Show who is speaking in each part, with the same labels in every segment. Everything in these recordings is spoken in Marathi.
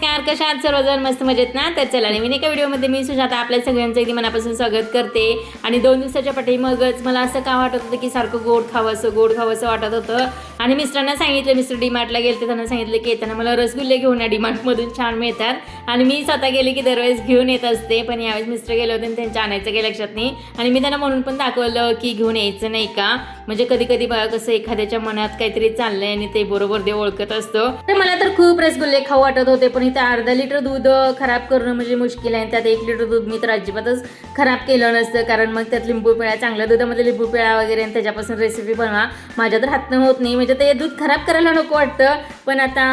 Speaker 1: नमस्कार, कशा आहात सर्वजण? मस्त मजेत ना? तर चला नवीन एका व्हिडिओमध्ये मी सुजाता आपल्या सगळ्यांचं अगदी मनापासून स्वागत करते. आणि 2 दिवसाच्या पाठीमागच मला असं का वाटत होतं की सारखं गोड खावंसं वाटत होतं. आणि मिस्टरांना सांगितलं, मिस्टर डीमार्टला गेले, त्यांना सांगितलं की येताना मला रसगुल्ले घेऊन या, डीमार्टमधून छान मिळतात. आणि मी स्वतः गेले की दरवेळेस घेऊन येत असते, पण यावेळेस मिस्टर गेले होते आणि त्यांच्या आणायचं काही लक्षात नाही. आणि मी त्यांना म्हणून पण दाखवलं की घेऊन यायचं नाही का, म्हणजे कधी कधी बघा कसं एखाद्याच्या मनात काहीतरी चाललंय आणि ते बरोबर ते ओळखत असतं. तर मला तर खूप रसगुल्ले खाऊ वाटत होते, पण इथे अर्धा लिटर दूध खराब करणं म्हणजे मुश्किल आहे. त्यात 1 लिटर दूध मी तर अजिबातच खराब केलं नसतं, कारण मग त्यात लिंबू पिळा, चांगल्या दुधामध्ये लिंबू पिळा वगैरे आणि त्याच्यापासून रेसिपी बनवा. माझ्या तर हातनं होत नाही, म्हणजे ते दूध खराब करायला नको वाटतं. पण आता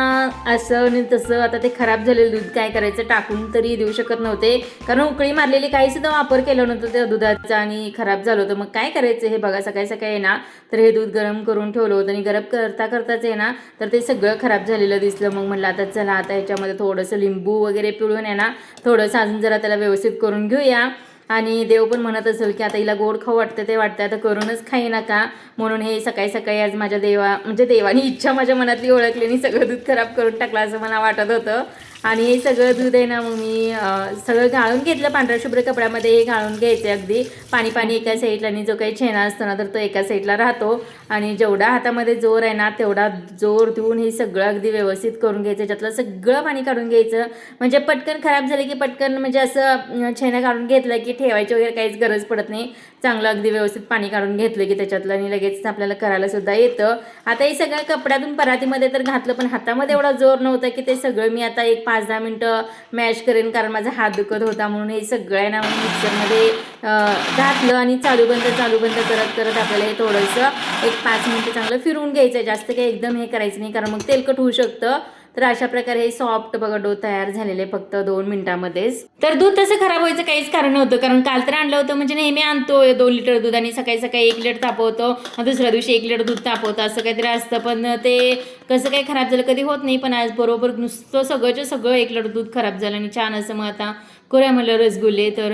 Speaker 1: असं आणि तसं, आता ते खराब झालेलं दूध काय करायचं, टाकून तरी देऊ शकत नव्हते, कारण उकळी मारलेली काही सुद्धा वापर केला नव्हतं त्या दुधाचा आणि खराब झालं होतं. मग काय करायचं, हे बघा सकाळी सकाळी आहे ना, तर हे दूध गरम करून ठेवलं होतं आणि गरम करताच आहे ना, तर ते सगळं खराब झालेलं दिसलं. मग म्हटलं आता चला, आता ह्याच्यामध्ये थोडंसं लिंबू वगैरे पिळून आहे ना, थोडंसं अजून जरा त्याला व्यवस्थित करून घेऊया. आणि देव पण म्हणत असेल की आता हिला गोड खाऊ वाटतं, ते वाटतं आता करूनच खाई नका. म्हणून हे सकाळी सकाळी आज माझ्या देवानी इच्छा माझ्या मनातली ओळखली आणि सगळं दूध खराब करून टाकलं असं मला वाटत होतं. आणि हे सगळं दूध आहे ना, मग मी सगळं गाळून घेतलं पांढऱ्या शुभ्र कपड्यामध्ये. हे गाळून घ्यायचं अगदी पाणी पाणी एका साईडला, आणि जो काही छेना असतो ना तर तो एका साईडला राहतो. आणि जेवढा हातामध्ये जोर आहे ना तेवढा जोर देऊन हे सगळं अगदी व्यवस्थित करून घ्यायचं. त्यातलं सगळं पाणी काढून घ्यायचं, म्हणजे पटकन खराब झाले की पटकन, म्हणजे असं छेना काढून घेतलं की ठेवायची वगैरे काहीच गरज पडत नाही. चांगलं अगदी व्यवस्थित पाणी काढून घेतलं की त्याच्यातलं, आणि लगेच आपल्याला करायला सुद्धा येतं. आता हे सगळं कपड्यातून परातीमध्ये तर घातलं, पण हातामध्ये एवढा जोर नव्हता की ते सगळं मी आता एक 5-10 मिनटं मॅश करेन, कारण माझा हात दुखत होता. म्हणून हे सगळं आहे ना मिक्सरमध्ये घातलं आणि चालू बंद करत करत आपल्याला हे थोडंसं एक 5 मिनटं चांगलं फिरवून घ्यायचं. जास्त काही एकदम हे करायचं नाही, कारण मग तेलकट होऊ शकतं. तर अशा प्रकारे हे सॉफ्ट बघा डो तयार झालेले फक्त 2 मिनिटांमध्येच. तर दूध तसं खराब व्हायचं काहीच कारण नव्हतं, कारण काल तर आणलं होतं, म्हणजे नेहमी आणतो 2 लिटर दूध आणि सकाळी सकाळी 1 लिटर तापवतो, दुसऱ्या दिवशी 1 लिटर दूध तापवतं, असं काहीतरी असतं. पण ते कसं काही खराब झालं कधी होत नाही, पण आज बरोबर नुसतं सगळं 1 लिटर दूध खराब झालं. आणि छान असं मग आता करूया म्हणलं रसगुल्ले. तर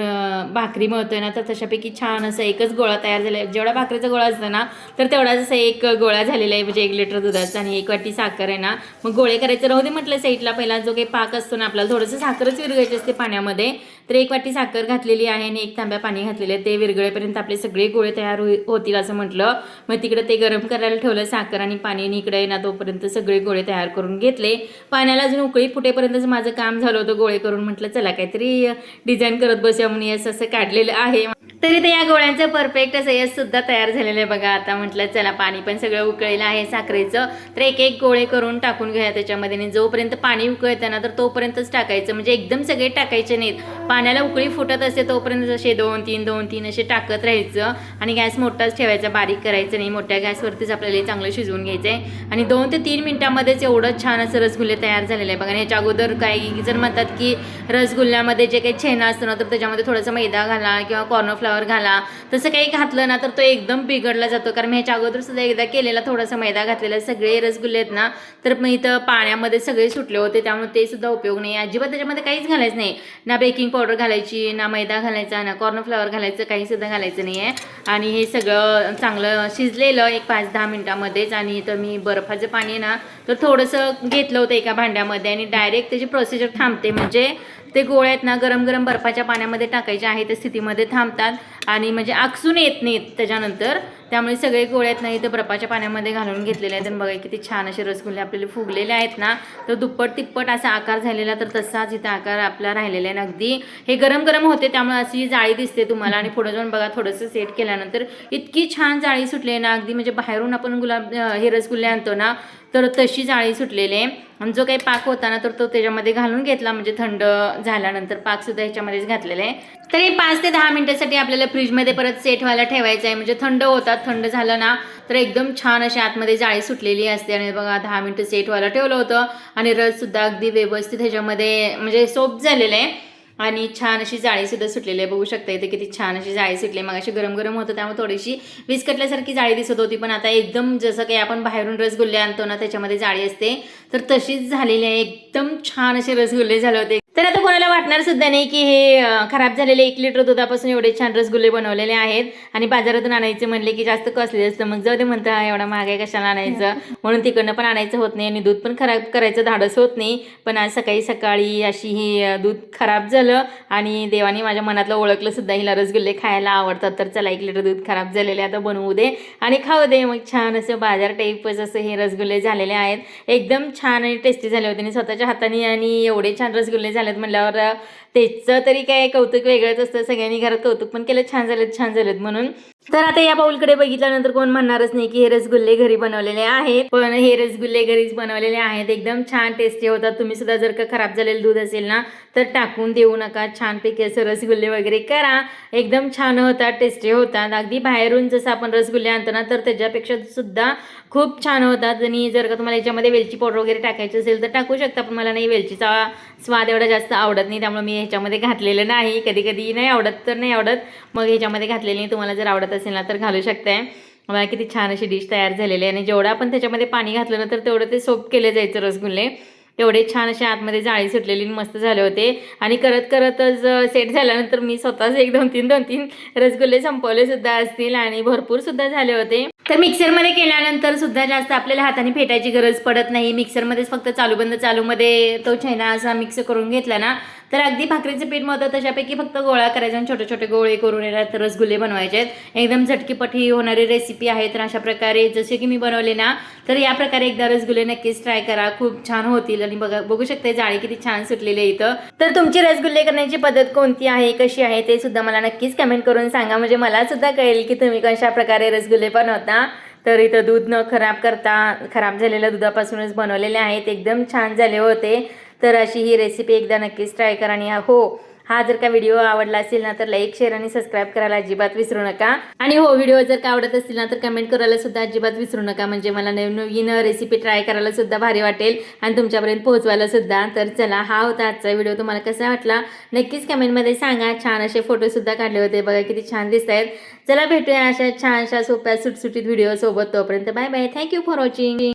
Speaker 1: भाकरी मळतोय ना, तर तशापैकी छान असं एकच गोळा तयार झाला आहे. जेवढा भाकरीचा गोळा असतो ना तर तेवढाच असं एक गोळा झालेला आहे, म्हणजे 1 लिटर दुधाचा आणि 1 वाटी साखर आहे ना. मग गोळे करायचे राहू दे म्हटलं साईडला. पहिला जो काही पाक असतो ना, आपल्याला थोडंसं साखरच विरघळायची असते पाण्यामध्ये. तर 1 वाटी साखर घातलेली आहे आणि 1 तांब्या पाणी घातलेलं आहे. ते विरघळेपर्यंत आपले सगळे गोळे तयार होतील असं म्हटलं. मग तिकडे ते गरम करायला ठेवलं साखर आणि पाणी, आणि इकडे ना तोपर्यंत सगळे गोळे तयार करून घेतले. पाण्याला अजून उकळी फुटेपर्यंतच माझं काम झालं होतं गोळे करून. म्हटलं चला काहीतरी डिझाईन करत बसूया म्हणून यस असं काढलेलं आहे. तरी ते या गोळ्यांचं परफेक्ट असं यस सुद्धा तयार झालेलं आहे बघा. आता म्हटलं चला, पाणी पण सगळं उकळलेलं आहे साखरेचं, तर एक गोळे करून टाकून घ्या त्याच्यामध्ये. आणि जोपर्यंत पाणी उकळतं ना तर तोपर्यंतच टाकायचं, म्हणजे एकदम सगळे टाकायचे नाहीत. पाण्याला उकळी फुटत असते तोपर्यंत जसे 2-3 असे टाकत राहायचं. आणि गॅस मोठाच ठेवायचा, बारीक करायचं नाही. मोठ्या गॅसवरतीच आपल्याला हे चांगलं शिजवून घ्यायचं आहे. आणि 2 ते 3 मिनिटांमध्येच एवढं छान असं रसगुल्ले तयार झालेलं आहे बघा. आणि ह्याच्या अगोदर काही जर म्हणतात की रसगुल्ल्यामध्ये जे काही छेना असतो ना तर त्याच्यामध्ये थोडासा मैदा घाला किंवा कॉर्नफ्लॉवर घाला, तसं काही घातलं ना तर तो एकदम बिघडला जातो. कारण मी ह्याच्या अगोदर सुद्धा एकदा केलेला, थोडासा मैदा घातलेला. सगळे रसगुल्ले आहेत ना तर मग इथं पाण्यामध्ये सगळे सुटले होते, त्यामुळे ते सुद्धा उपयोग नाही. अजिबात त्याच्यामध्ये काहीच घालायचं नाही, ना बेकिंग पावडर घालायची, ना मैदा घालायचा, ना कॉर्नफ्लॉवर घालायचं, काही सुद्धा घालायचं नाही आहे. आणि हे सगळं चांगलं शिजलेलं एक 5-10 मिनिटांमध्येच. आणि इथं मी बर्फाचं पाणी ना तर थोडंसं घेतलं होतं एका भांड्यामध्ये, आणि डायरेक्ट त्याची प्रोसिजर थांबते. म्हणजे ते गोळे आहेत ना गरम गरम बर्फाच्या पाण्यामध्ये टाकायचे आहे त्या स्थितीमध्ये थांबतात, आणि म्हणजे आकसून येत नाहीत त्याच्यानंतर. त्यामुळे सगळे गोळे आहेत ना इथं बर्फाच्या पाण्यामध्ये घालून घेतलेले आहेत. आणि बघा किती छान असे रसगुल्ले आपल्याला फुगलेले आहेत ना, तर दुप्पट तिप्पट असा आकार झालेला, तर तसाच इथं आकार आपला राहिलेला आहे. अगदी हे गरम गरम होते त्यामुळे अशी जाळी दिसते तुम्हाला. आणि पुढे जाऊन बघा थोडंसं सेट केल्यानंतर इतकी छान जाळी सुटली ना, अगदी म्हणजे बाहेरून आपण हे रसगुल्ले आणतो ना तर तशी जाळी सुटलेली आहे. आणि जो काही पाक होता ना तर तो त्याच्यामध्ये घालून घेतला, म्हणजे थंड झाल्यानंतर पाकसुद्धा ह्याच्यामध्येच घातलेला आहे. तरी 5 ते 10 मिनिटांसाठी आपल्याला फ्रीजमध्ये परत सेट व्हायला ठेवायचं आहे, म्हणजे थंड होतात. थंड झालं ना तर एकदम छान अशी आतमध्ये जाळी सुटलेली असते. आणि बघा 10 मिनिटं सेट व्हायला ठेवलं होतं, आणि रससुद्धा अगदी व्यवस्थित ह्याच्यामध्ये म्हणजे सॉफ्ट झालेलं आहे. आणि छान अशी जाळीसुद्धा सुटलेली आहे, बघू शकता इथे किती छान अशी जाळी सुटली. मग अशी गरम गरम होतं त्यामुळे थोडीशी विस्कटल्यासारखी जाळी दिसत होती, पण आता एकदम जसं काही आपण बाहेरून रसगुल्ले आणतो ना त्याच्यामध्ये जाळी असते तर तशीच झालेली आहे. एकदम छान असे रसगुल्ले झाले होते. तर आता कोणाला वाटणार सुद्धा नाही की हे खराब झालेले 1 लिटर दुधापासून एवढे छान रसगुल्ले बनवलेले आहेत. आणि बाजारातून आणायचे म्हणले की जास्त कॉस्टली असतं, मग जाऊ दे म्हणता एवढा महाग आहे कशाला आणायचं, म्हणून तिकडनं पण आणायचं होत नाही आणि दूध पण खराब करायचं धाडस होत नाही. पण आज सकाळी सकाळी अशी ही दूध खराब झालं आणि देवाने माझ्या मनातलं ओळखलं सुद्धा, हिला रसगुल्ले खायला आवडतात, तर चला 1 लिटर दूध खराब झालेले आता बनवू दे आणि खाऊ दे. मग छान असं बाजार टाईपच असं हे रसगुल्ले झालेले आहेत. एकदम छान आणि टेस्टी झाले होते आणि स्वतःच्या हाताने आणि एवढे छान रसगुल्ले झालेत म्हटल्यावर त्याचं तरी काय कौतुक वेगळंच असतं. सगळ्यांनी घरात कौतुक पण केलं, छान झालेत म्हणून. तर आता या बाउलकडे बघितल्यानंतर कोण म्हणणारच नाही की हे रसगुल्ले घरी बनवलेले आहेत, पण हे रसगुल्ले घरीच बनवलेले आहेत. एकदम छान टेस्टी होतात. तुम्ही सुद्धा जर का खराब झालेलं दूध असेल ना तर टाकून देऊ नका, छानपैकी असं रसगुल्ले वगैरे करा, एकदम छान होतात, टेस्टी होतात. अगदी बाहेरून जसं आपण रसगुल्ले आणतो ना तर त्याच्यापेक्षा सुद्धा खूप छान होतात. आणि जर का तुम्हाला याच्यामध्ये वेलची पावडर वगैरे टाकायची असेल तर टाकू शकता, पण मला नाही वेलचीचा स्वाद एवढा जास्त आवडत नाही, त्यामुळे मी ह्याच्यामध्ये घातलेलं नाही. कधी कधी नाही आवडत तर नाही आवडत, मग ह्याच्यामध्ये घातलेलं नाही. तुम्हाला जर आवडत असेल ना तर घालू शकताय. मला किती छान अशी डिश तयार झालेली आहे आणि जेवढं आपण त्याच्यामध्ये पाणी घातलं ना तर तेवढं ते सोप केले जायचं रसगुल्ले. तेवढे छान असे आतमध्ये जाळी सुटलेली मस्त झाले होते. आणि करतच सेट झाल्यानंतर मी स्वतःच 2-3 रसगुल्ले संपवले सुद्धा असतील आणि भरपूर सुद्धा झाले होते. तर मिक्सरमध्ये केल्यानंतर सुद्धा जास्त आपल्याला हाताने फेटायची गरज पडत नाही. मिक्सरमध्येच फक्त चालूमध्ये तो छैना असा मिक्स करून घेतला ना तर अगदी भाकरीचं पीठ मळतं तशापैकी फक्त गोळा करायचा आणि छोटे छोटे गोळे करून येतात रसगुल्ले बनवायचे आहेत. एकदम झटकीपटी होणारी रेसिपी आहे. तर अशा प्रकारे जसे की मी बनवले ना तर या प्रकारे एकदा रसगुल्ले नक्कीच ट्राय करा, खूप छान होतील. आणि बघू शकते जाळी किती छान सुटलेली आहे इथं. तर तुमची रसगुल्ले करण्याची पद्धत कोणती आहे, कशी आहे ते सुद्धा मला नक्कीच कमेंट करून सांगा, म्हणजे मला सुद्धा कळेल की तुम्ही कशा प्रकारे रसगुल्ले बनवता. तर इथं दूध न खराब करता खराब झालेल्या दुधापासूनच बनवलेले आहेत, एकदम छान झाले होते. तर अशी ही रेसिपी एकदा नक्कीच ट्राय करा. आणि हा जर का व्हिडिओ आवडला असेल ना तर लाईक, शेअर आणि सबस्क्राईब करायला अजिबात विसरू नका. आणि व्हिडिओ जर का आवडत असतील ना तर कमेंट करायला सुद्धा अजिबात विसरू नका, म्हणजे मला नवीन रेसिपी ट्राय करायला सुद्धा भारी वाटेल आणि तुमच्यापर्यंत पोहोचवायला सुद्धा. तर चला, हा होता आजचा व्हिडिओ. तुम्हाला कसा वाटला नक्कीच कमेंटमध्ये सांगा. छान असे फोटो सुद्धा काढले होते, बघा किती छान दिसत आहेत. चला भेटूया अशा छानशा सोप्या सुटसुटीत व्हिडिओ सोबत. तोपर्यंत bye bye. Thank you for watching.